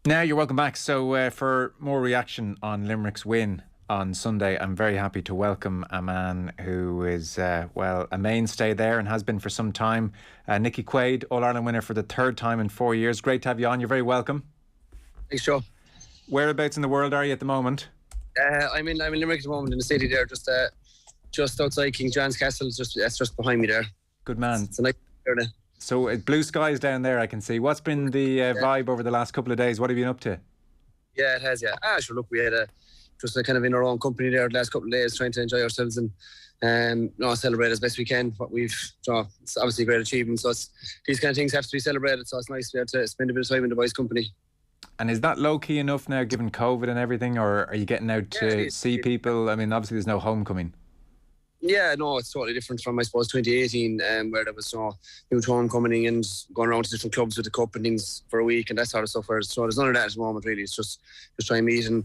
Now you're welcome back. So for more reaction on Limerick's win on Sunday, I'm very happy to welcome a man who is, a mainstay there and has been for some time. Nickie Quaid, All-Ireland winner for the third time in 4 years. Great to have you on. You're very welcome. Thanks, Joe. Whereabouts in the world are you at the moment? I'm in Limerick at the moment, in the city there, just outside King John's Castle. That's just behind me there. Good man. It's a nice there. So blue skies down there, I can see. What's been the vibe over the last couple of days? What have you been up to? Yeah, it has, yeah. Sure, look, we had just kind of in our own company there the last couple of days, trying to enjoy ourselves and celebrate as best we can what we've it's obviously a great achievement, so these kind of things have to be celebrated, so it's nice to be able to spend a bit of time in the boys' company. And is that low-key enough now, given COVID and everything, or are you getting out to see people? I mean, obviously there's no homecoming. Yeah, no, it's totally different from, I suppose, 2018, where there was huge homecoming and going around to different clubs with the cup and things for a week and that sort of stuff. So there's none of that at the moment, really. It's just try and meet in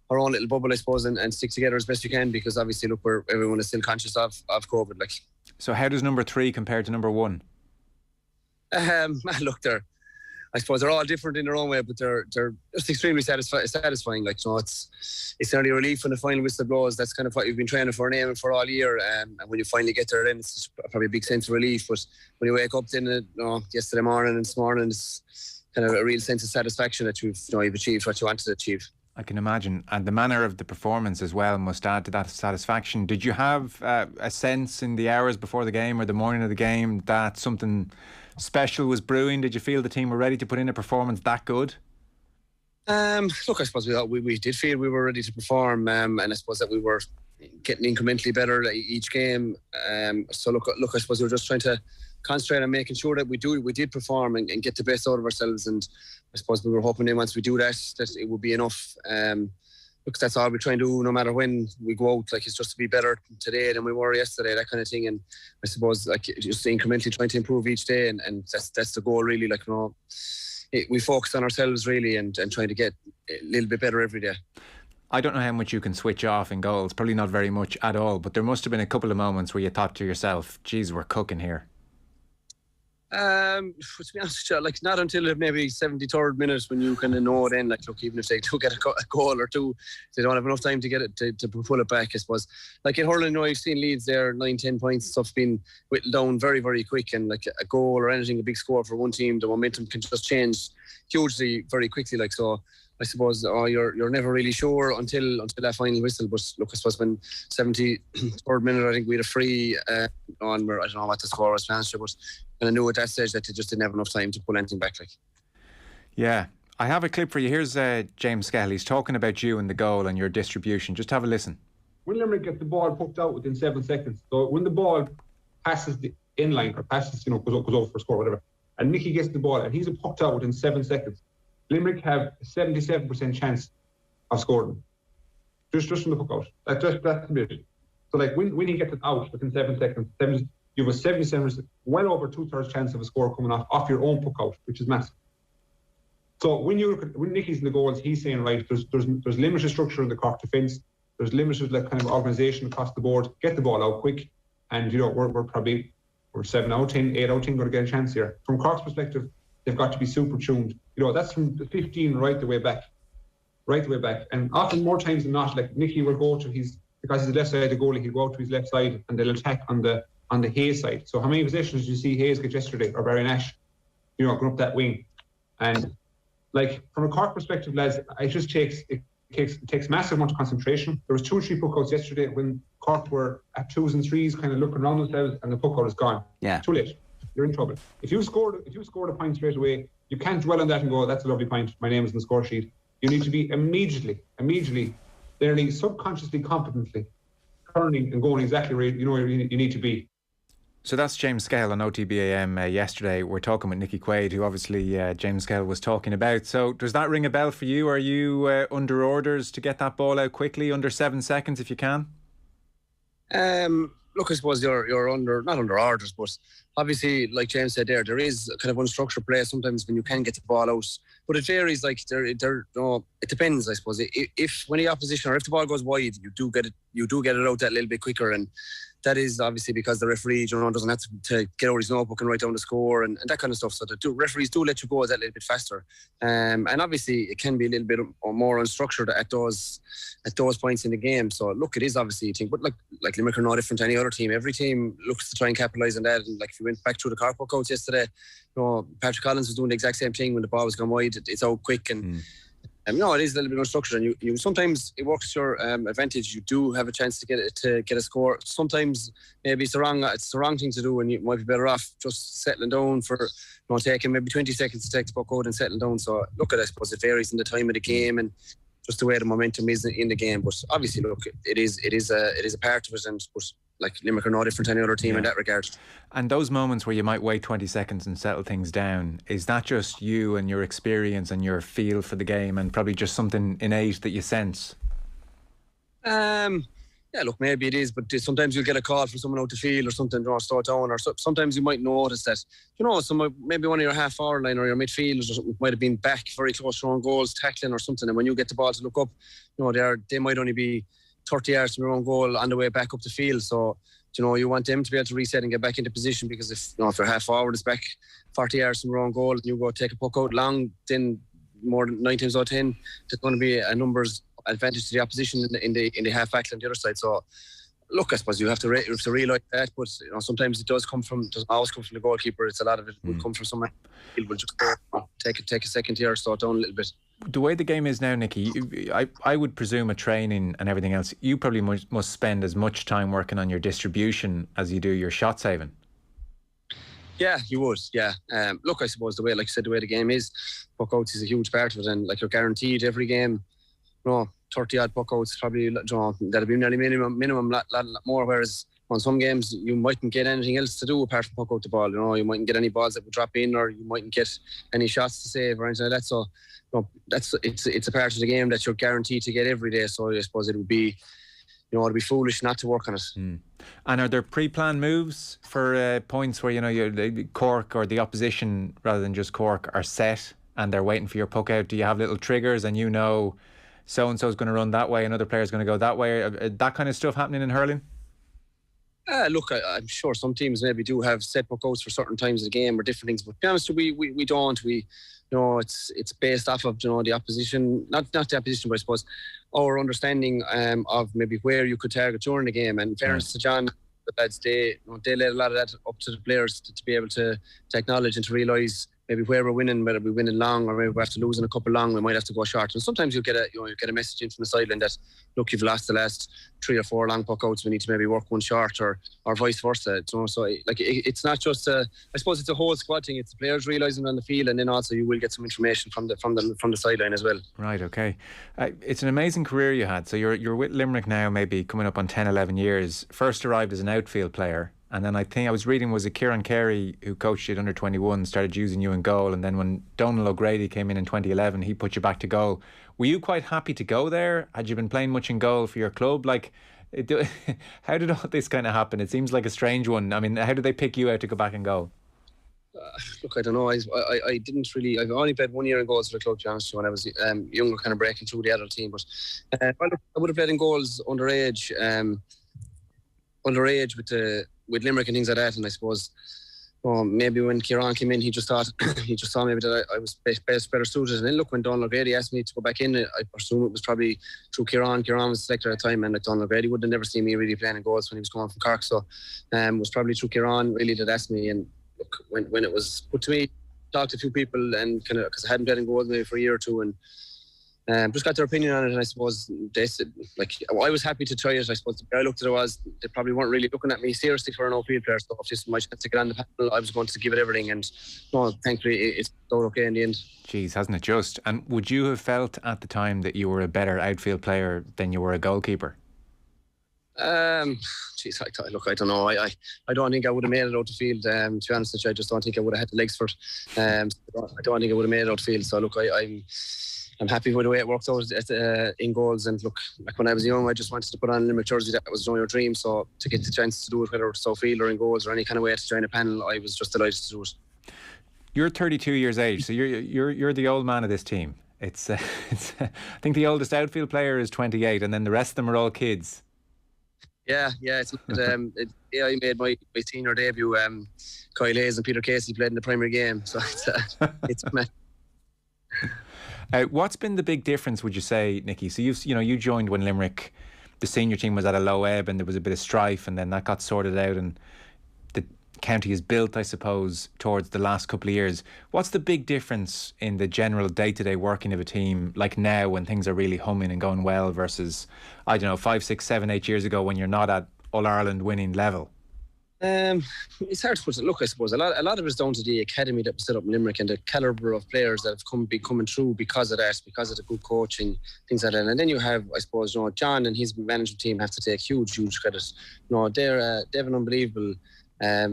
our own little bubble, I suppose, and stick together as best we can, because obviously, look, everyone is still conscious of COVID. So how does number 3 compare to number 1? Look, I suppose they're all different in their own way, but they're just extremely satisfying. It's nearly a relief when the final whistle blows. That's kind of what you've been training for and aiming for all year. And when you finally get there, then it's probably a big sense of relief. But when you wake up then, yesterday morning and this morning, it's kind of a real sense of satisfaction that you've achieved what you wanted to achieve. I can imagine. And the manner of the performance as well must add to that satisfaction. Did you have a sense in the hours before the game or the morning of the game that something special was brewing? Did you feel the team were ready to put in a performance that good? Look, I suppose we did feel we were ready to perform, and I suppose that we were getting incrementally better each game. So look, I suppose we were just trying to concentrate on making sure that we did perform and get the best out of ourselves. And I suppose we were hoping then once we do that it would be enough. Look, that's all we try and do no matter when we go out. It's just to be better today than we were yesterday, that kind of thing. And I suppose just incrementally trying to improve each day, and that's the goal really. We focus on ourselves really and trying to get a little bit better every day. I don't know how much you can switch off in goals, probably not very much at all, but there must have been a couple of moments where you thought to yourself, geez, we're cooking here. To be honest with you, not until maybe 73rd minute when you kind of know then, look, even if they do get a goal or two, they don't have enough time to get it to pull it back, I suppose. In hurling, I've seen leads there, 9-10 points, stuff being whittled down very, very quick, and a goal or anything, a big score for one team, the momentum can just change hugely very quickly. So I suppose you're never really sure until that final whistle. But look, I suppose when 73rd minute, I think we had a free on where I don't know what the score was, but I knew at that stage that they just didn't have enough time to pull anything back. Yeah, I have a clip for you. Here's James Skehill. He's talking about you and the goal and your distribution. Just have a listen. When Limerick gets the ball poked out within 7 seconds, so when the ball passes the inline or passes, goes over for a score, whatever, and Nickie gets the ball and he's poked out within 7 seconds, Limerick have a 77% chance of scoring. Just from the puck out. That's the bit. So when he gets it out within 7 seconds, you have a 77%, well over 2/3 chance of a score coming off your own puck out, which is massive. So when Nickie's in the goals, he's saying, right, there's limited structure in the Cork defence, there's limited kind of organisation across the board. Get the ball out quick, and we're 7 out of 10, 8 out of 10 going to get a chance here. From Cork's perspective, they've got to be super tuned. That's from the 15 right the way back. And often more times than not, Nickie will go to because he's the left side of the goalie, he'll go out to his left side and they'll attack on the Hayes side. So how many possessions did you see Hayes get yesterday, or Barry Nash, going up that wing? And from a Cork perspective, lads, it takes massive amount of concentration. There was 2 or 3 puck outs yesterday when Cork were at 2s and 3s, kind of looking around themselves, and the puck out is gone. Yeah. Too late. You're in trouble. If you scored a point straight away, you can't dwell on that and go, that's a lovely point, my name is in the score sheet. You need to be immediately, nearly subconsciously, competently turning and going exactly where you need to be. So that's James Skehill on OTB AM yesterday. We're talking with Nickie Quaid, who obviously James Skehill was talking about. So does that ring a bell for you? Are you under orders to get that ball out quickly, under 7 seconds if you can? Look, I suppose you're not under orders, but obviously, like James said there is a kind of unstructured play sometimes when you can get the ball out. But it varies. It depends, I suppose. If when the opposition, or if the ball goes wide, you do get it out that little bit quicker. And that is obviously because the referee, doesn't have to get out his notebook and write down the score and that kind of stuff. So referees do let you go that little bit faster. And obviously it can be a little bit more unstructured at those points in the game. So look, it is obviously a thing. But like Limerick are no different to any other team. Every team looks to try and capitalise on that. And like if you went back through the car puck outs yesterday, Patrick Collins was doing the exact same thing when the ball was going wide. It's out quick and it is a little bit unstructured, and you sometimes it works to your advantage. You do have a chance to get a score. Sometimes maybe it's the wrong thing to do, and you might be better off just settling down for taking maybe 20 seconds to take the puck out and settling down. So look, I suppose it varies in the time of the game and just the way the momentum is in the game. But obviously, look, it is a part of it, and but like Limerick are no different to any other team in that regard. And those moments where you might wait 20 seconds and settle things down, is that just you and your experience and your feel for the game and probably just something innate that you sense? Yeah, look, maybe it is, but sometimes you'll get a call from someone out the field or something, start down, or sometimes you might notice that, maybe one of your half-hour line or your midfielders or something might have been back very close to your own goals, tackling or something, and when you get the ball to look up, they might only be 30 yards from your own goal on the way back up the field. So, you want them to be able to reset and get back into position, because if your half forward is back 40 yards from your own goal and you go take a puck out long, then more than 9 times out of 10, there's going to be a numbers advantage to the opposition in the half back on the other side. So, look, I suppose you have to realise that, but sometimes it doesn't always come from the goalkeeper. It's a lot of it will come from someone who will just take a second here, start down a little bit. The way the game is now, Nicky, I would presume at training and everything else, you probably must spend as much time working on your distribution as you do your shot saving. Yeah, you would. Yeah. Look, I suppose the way the game is, puck outs is a huge part of it, and you're guaranteed every game, 30 odd puck outs probably. That'll be nearly minimum lot more. Whereas on some games you mightn't get anything else to do apart from puck out the ball. You mightn't get any balls that would drop in, or you mightn't get any shots to save or anything like that. So it's a part of the game that you're guaranteed to get every day. So I suppose it would be, it'd be foolish not to work on it. And are there pre-planned moves for points where Cork or the opposition rather than just Cork are set and they're waiting for your puck out? Do you have little triggers and so and so is going to run that way, another player is going to go that way? That kind of stuff happening in hurling? Look, I'm sure some teams maybe do have set puck outs for certain times of the game or different things, but to be honest, we don't. It's based off of the opposition, not the opposition, but I suppose our understanding of maybe where you could target during the game. And in fairness to John, the lads, they let a lot of that up to the players to be able to acknowledge and to realise maybe where we're winning, whether we're winning long or maybe we're after losing a couple long, we might have to go short. And sometimes you get a message in from the sideline that, look, you've lost the last 3 or 4 long puck outs, we need to maybe work one short, or vice versa. So it's not just I suppose it's a whole squad thing. It's the players realising on the field, and then also you will get some information from the sideline as well. Right, okay. It's an amazing career you had. So you're with Limerick now, maybe coming up on 10, 11 years. First arrived as an outfield player. And then I think I was reading, was it Kieran Carey, who coached you at under 21, started using you in goal, and then when Donal O'Grady came in 2011, he put you back to goal. Were you quite happy to go there? Had you been playing much in goal for your club? How did all this kind of happen? It seems like a strange one. I mean, how did they pick you out to go back and goal? Look, I don't know. I didn't really. I've only played 1 year in goals for the club, to be honest, when I was younger, kind of breaking through the adult team. But I would have played in goals underage with Limerick and things like that. And I suppose maybe when Kieran came in, he just saw maybe that I was better suited. And then look, when Donal O'Grady asked me to go back in, I presume it was probably through Kieran. Kieran was the selector at the time, and Donal O'Grady would have never seen me really playing in goals when he was coming from Cork. So it was probably through Kieran really that asked me. And look, when it was put to me, talked to a few people, and kind of, because I hadn't played in goals maybe for a year or two, and just got their opinion on it. And I suppose they said, I was happy to try it. I suppose the way I looked at it was, they probably weren't really looking at me seriously for an outfield player. So if this was my chance to get on the panel, I was going to give it everything. And thankfully it's all okay in the end. Jeez, hasn't it just? And would you have felt at the time that you were a better outfield player than you were a goalkeeper? Jeez, I don't know. I don't think I would have made it out the field. To be honest with you, I just don't think I would have had the legs for it. I don't think I would have made it out the field. So look, I'm happy with the way it worked out in goals. And look, like when I was young, I just wanted to put on a Limerick jersey. That was your dream. So to get the chance to do it, whether it's outfield or in goals or any kind of way to join a panel, I was just delighted to do it. You're 32 years age, so you're the old man of this team. It's I think the oldest outfield player is 28, and then the rest of them are all kids. Yeah, I made my senior debut. Kyle Hayes and Peter Casey played in the primary game, so it's What's been the big difference, would you say, Nickie? So you joined when Limerick, the senior team was at a low ebb, and there was a bit of strife, and then that got sorted out, and the county is built, I suppose, towards the last couple of years. What's the big difference in the general day-to-day working of a team, like now when things are really humming and going well, versus, I don't know, 5, 6, 7, 8 years ago when you're not at All-Ireland winning level? It's hard to put it. Look, I suppose a lot of it is down to the academy that was set up in Limerick and the calibre of players that have been coming through because of that, because of the good coaching, things like that. And then you have, I suppose, John and his management team have to take huge credit. They have an unbelievable, I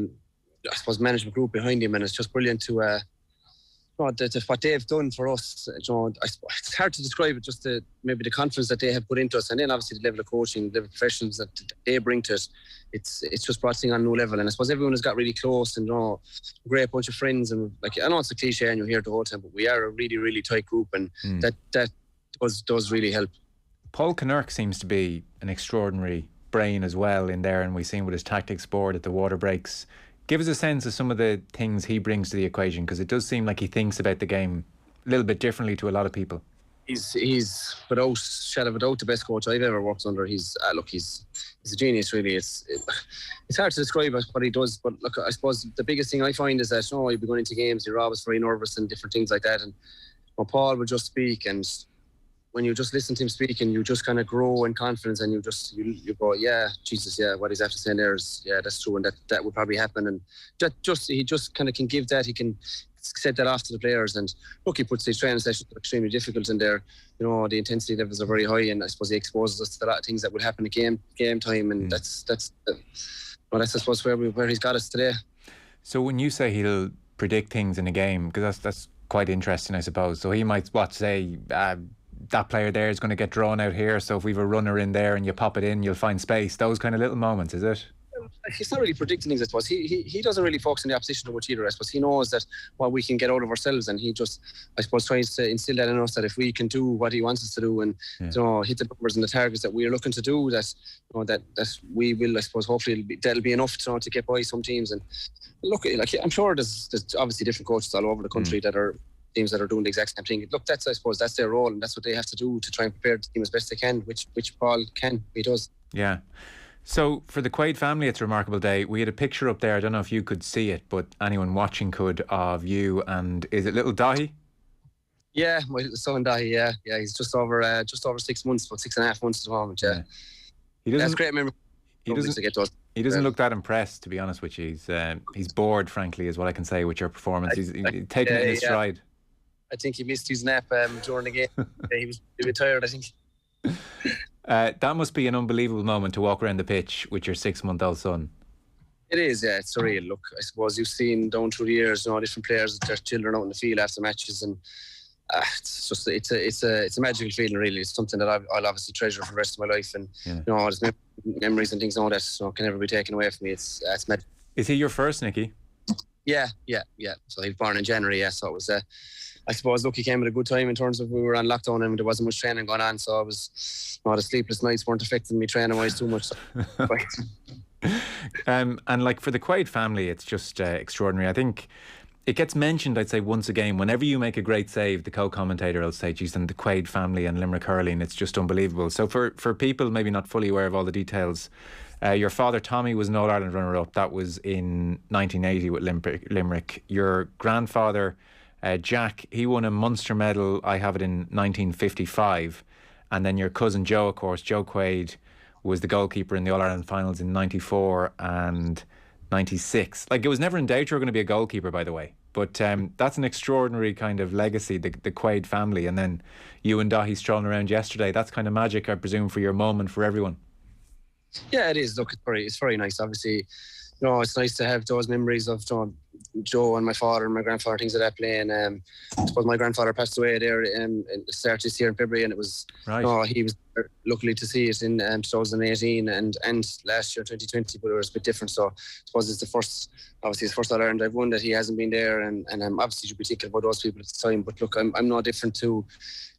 suppose, management group behind him, and it's just brilliant to. What they've done for us, it's hard to describe it. Just maybe the confidence that they have put into us, and then obviously the level of coaching, the level of professionals that they bring to us. It's just brought things on a new level, and I suppose everyone has got really close and a great bunch of friends. And like, I know it's a cliche and you hear it the whole time, but we are a really tight group, and that does really help. Paul Kinnerk seems to be an extraordinary brain as well in there, and we've seen with his tactics board at the water breaks. Give us a sense of some of the things he brings to the equation, because it does seem like he thinks about the game a little bit differently to a lot of people. He's without shadow of a doubt the best coach I've ever worked under. He's a genius, really. It's hard to describe what he does, but look, I suppose the biggest thing I find is that you'll be going into games, you're always very nervous and different things like that. And Paul would just speak, and when you just listen to him speak, and you just kind of grow in confidence, and you go, yeah, Jesus, yeah, what he's after saying there is, yeah, that's true, and that would probably happen. And he just kind of can give that, he can set that off to the players. And look, he puts these training sessions extremely difficult in there. The intensity levels are very high, and I suppose he exposes us to a lot of things that would happen at game time, and that's I suppose where he's got us today. So when you say he'll predict things in a game, because that's quite interesting, I suppose. So he might say that player there is going to get drawn out here, so if we've a runner in there and you pop it in, you'll find space. Those kind of little moments, is it? He's not really predicting things, I suppose. He doesn't really focus on the opposition too much either. I suppose he knows that what we can get out of ourselves, and he just, I suppose, tries to instill that in us, that if we can do what he wants us to do and hit the numbers and the targets that we're looking to do, that that we will, I suppose, hopefully that'll be enough to get by some teams. And look, like, I'm sure there's obviously different coaches all over the country that are teams that are doing the exact same thing. Look, I suppose that's their role, and that's what they have to do to try and prepare the team as best they can, which Paul can. He does. Yeah. So for the Quaid family, it's a remarkable day. We had a picture up there, I don't know if you could see it, but anyone watching could, of you and, is it little Dahi? Yeah, my little son Dahi, yeah. He's just over 6 months, about 6.5 months at the moment, yeah. That's great memory. He doesn't look that impressed, to be honest with you. He's bored, frankly, is what I can say with your performance. He's taking it in his stride. I think he missed his nap during the game. He was a bit tired, I think. That must be an unbelievable moment to walk around the pitch with your 6-month-old son. It is, yeah. It's surreal. Look, I suppose you've seen down through the years, different players, their children out in the field after matches, and it's a magical feeling, really. It's something that I'll obviously treasure for the rest of my life, and there's memories and things that can never be taken away from me. It's magic. Is he your first, Nickie? Yeah. So he was born in January, yeah. So it was, I suppose, look, he came at a good time in terms of we were on lockdown and there wasn't much training going on. So I was, the sleepless nights weren't affecting me training-wise too much. So. And like for the Quaid family, it's just extraordinary. I think it gets mentioned, I'd say, once a game. Whenever you make a great save, the co-commentator will say, geez, and the Quaid family and Limerick hurling, it's just unbelievable. So for people maybe not fully aware of all the details, your father Tommy was an All-Ireland runner-up. That was in 1980 with Limerick. Your grandfather Jack, he won a Munster medal, I have it, in 1955. And then your cousin Joe, of course, Joe Quaid, was the goalkeeper in the All-Ireland finals in 94 and 96. Like, it was never in doubt you were going to be a goalkeeper, by the way. But that's an extraordinary kind of legacy, the Quaid family. And then you and Dahi strolling around yesterday. That's kind of magic, I presume, for your moment, for everyone. Yeah, it is. Look, it's very nice. Obviously, it's nice to have those memories of Joe and my father and my grandfather, things like that, playing. I suppose my grandfather passed away there it started this year in February, and it was he was luckily to see it in 2018 and last year 2020, but it was a bit different. So I suppose it's his first All-Ireland I've won that he hasn't been there, and obviously you'd be thinking about those people at the time. But look, I'm no different to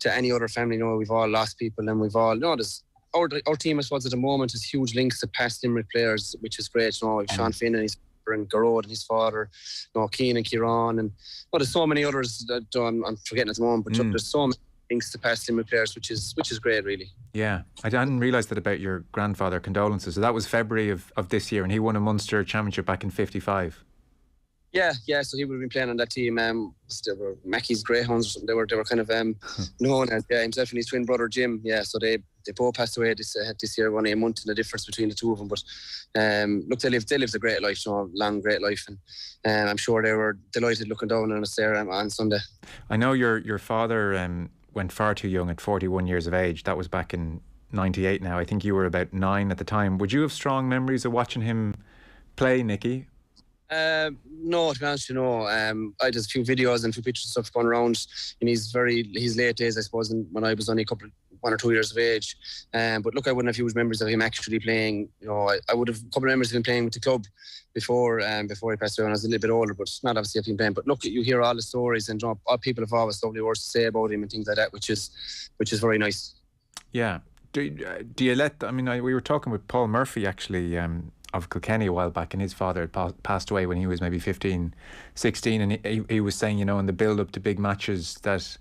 any other family. We've all lost people, and we've all there's our team, I suppose, at the moment has huge links to past Limerick players, which is great. You know, Sean Finn and his and Garrod and his father, you know, Keane and Kieran, and there's so many others that I'm forgetting at the moment. But there's so many links to past Limerick players, which is great, really. Yeah, I didn't realise that about your grandfather. Condolences. So that was February of this year, and he won a Munster Championship back in '55. Yeah. So he would have been playing on that team. They were Mackey's Greyhounds or something. They were kind of known as himself and his twin brother Jim. Yeah, so they both passed away this year, only a month in the difference between the two of them. But look, they lived a great life, you know, long great life, and I'm sure they were delighted looking down on us there on Sunday. I know your father went far too young at 41 years of age. That was back in '98. Now I think you were about 9 at the time. Would you have strong memories of watching him play, Nicky? No, to be honest, you know, I just a few videos and a few pictures and stuff going around in his late days, I suppose, when I was only 1 or 2 years of age. But look, I wouldn't have huge memories of him actually playing. You know, I would have a couple of memories of him playing with the club before he passed away when I was a little bit older, but not obviously of him playing. But look, you hear all the stories, and you know, all people have always lovely words to say about him and things like that, which is very nice. Yeah. Do you let? I mean, we were talking with Paul Murphy actually of Kilkenny a while back, and his father had passed away when he was maybe 15, 16, and he was saying, you know, in the build up to big matches that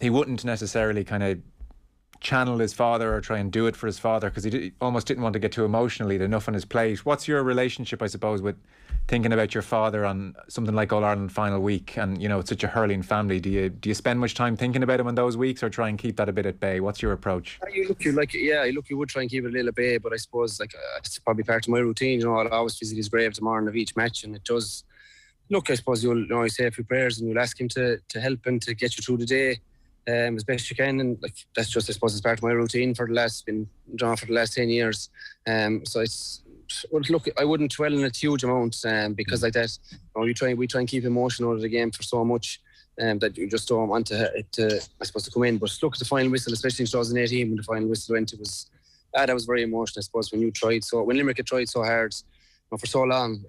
he wouldn't necessarily kind of channel his father or try and do it for his father because he almost didn't want to get too emotional. He had enough on his plate. What's your relationship, I suppose, with thinking about your father on something like All-Ireland final week, and you know, it's such a hurling family? Do you spend much time thinking about him on those weeks, or try and keep that a bit at bay? What's your approach? You would try and keep it a little at bay, but I suppose it's probably part of my routine. You know, I'll always visit his grave at the morning of each match, and it does. Look, I suppose you'll say a few prayers and you'll ask him to help and to get you through the day as best you can, and that's just, I suppose, it's part of my routine for the last 10 years. So it's. Well, look, I wouldn't dwell on it huge amount because like that, you know, we try and keep emotion out of the game for so much that you just don't want it to, I suppose, to come in. But look, the final whistle, especially in 2018 when the final whistle went, that was very emotional, I suppose, when Limerick had tried so hard, you know, for so long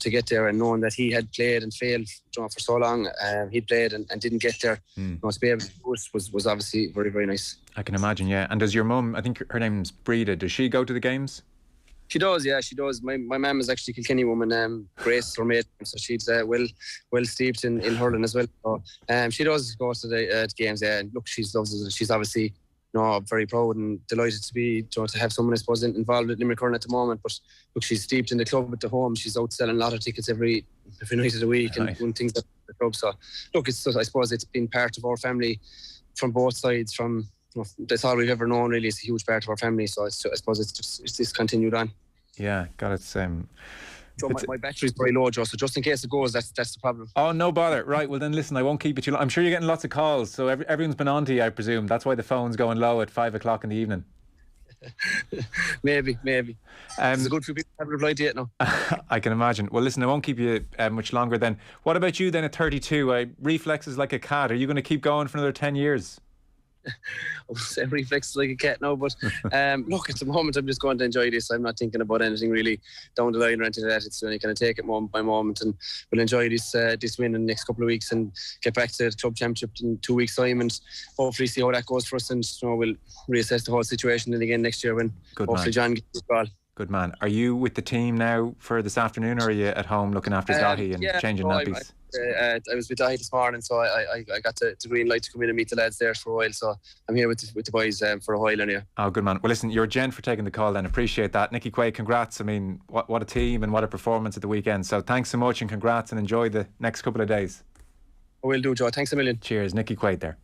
to get there, and knowing that he had played and failed, you know, for so long, he played and didn't get there. You know, to be able to do it was obviously very, very nice. I can imagine, yeah. And does your mum, I think her name's Breda, does she go to the games? She does, yeah, she does. My mum is actually a Kilkenny woman, Grace, her mate, so she's well steeped in hurling as well. So, she does go to the games, yeah. And look, she loves it. She's obviously, you know, very proud and delighted to be, you know, to have someone, I suppose, involved with Limerick hurling at the moment. But look, she's steeped in the club at the home. She's out selling a lot of tickets every night of the week and doing things at the club. So, look, I suppose it's been part of our family from both sides. That's all we've ever known, really. It's a huge part of our family, so I suppose it's just continued on. Yeah, God, it's Joe, my battery's very low, Joe, so just in case it goes, that's the problem. Oh, no bother. Right, well then listen, I won't keep you too long. I'm sure you're getting lots of calls, so everyone's been on to you, I presume. That's why the phone's going low at 5 o'clock in the evening. Maybe. There's a good few people haven't replied yet now. I can imagine. Well, listen, I won't keep you much longer then. What about you then at 32? Reflexes like a cat. Are you going to keep going for another 10 years? I would say reflexes like a cat now, but look, at the moment I'm just going to enjoy this. I'm not thinking about anything really down the line or anything like that. It's only kind of take it moment by moment, and we'll enjoy this win in the next couple of weeks and get back to the club championship in 2 weeks' time, and hopefully see how that goes for us, and you know, we'll reassess the whole situation then again next year when hopefully John gets the ball. Good man. Are you with the team now for this afternoon, or are you at home looking after Zahi and changing nappies? I was with Zahi this morning, so I got the green light to come in and meet the lads there for a while. So I'm here with the boys for a while anyway. Oh, good man. Well, listen, you're a gent for taking the call then. Appreciate that. Nickie Quaid, congrats. I mean, what a team and what a performance at the weekend. So thanks so much and congrats, and enjoy the next couple of days. I will do, Joe. Thanks a million. Cheers. Nickie Quaid there.